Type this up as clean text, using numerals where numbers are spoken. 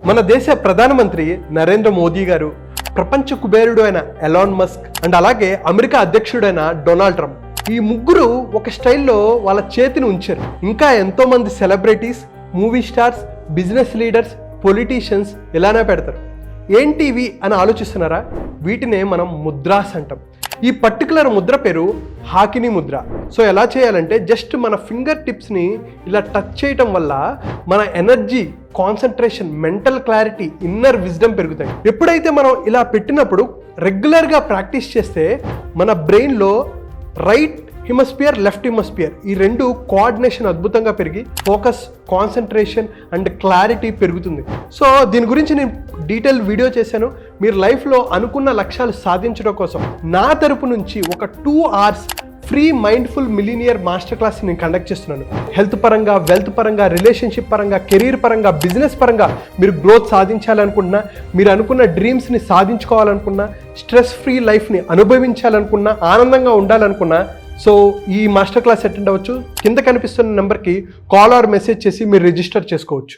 మన దేశ ప్రధానమంత్రి నరేంద్ర మోదీ గారు, ప్రపంచ కుబేరుడు అయిన ఎలాన్ మస్క్ అండ్ అలాగే అమెరికా అధ్యక్షుడైన డొనాల్డ్ ట్రంప్, ఈ ముగ్గురు ఒక స్టైల్లో వాళ్ళ చేతిని ఉంచారు. ఇంకా ఎంతో మంది celebrities, movie stars, business leaders, politicians ఇలానే పెడతారు. ఏంటి ఇవి అని ఆలోచిస్తున్నారా? వీటినే మనం ముద్రాస్ అంటాం. ఈ పర్టికులర్ ముద్ర పేరు హాకినీ ముద్ర. సో ఎలా చేయాలంటే జస్ట్ మన ఫింగర్ టిప్స్ని ఇలా టచ్ చేయటం వల్ల మన energy, concentration, mental clarity, inner wisdom పెరుగుతాయి. ఎప్పుడైతే మనం ఇలా పెట్టినప్పుడు రెగ్యులర్గా ప్రాక్టీస్ చేస్తే మన బ్రెయిన్లో రైట్ హిమస్పియర్, లెఫ్ట్ హిమస్పియర్ ఈ రెండు కోఆర్డినేషన్ అద్భుతంగా పెరిగి ఫోకస్, కాన్సన్ట్రేషన్ అండ్ క్లారిటీ పెరుగుతుంది. సో దీని గురించి నేను డీటెయిల్ వీడియో చేశాను. మీరు లైఫ్లో అనుకున్న లక్ష్యాలు సాధించడం కోసం నా తరపు నుంచి ఒక 2 hours free mindful millionaire master class నేను కండక్ట్ చేస్తున్నాను. హెల్త్ పరంగా, వెల్త్ పరంగా, రిలేషన్షిప్ పరంగా, కెరీర్ పరంగా, బిజినెస్ పరంగా మీరు గ్రోత్ సాధించాలనుకుంటున్నా, మీరు అనుకున్న డ్రీమ్స్ని సాధించుకోవాలనుకున్నా, స్ట్రెస్ ఫ్రీ లైఫ్ని అనుభవించాలనుకున్నా, ఆనందంగా ఉండాలనుకున్నా, సో ఈ మాస్టర్ క్లాస్ అటెండ్ అవ్వచ్చు. కింద కనిపిస్తున్న నెంబర్కి కాల్ ఆర్ మెసేజ్ చేసి మీరు రిజిస్టర్ చేసుకోవచ్చు.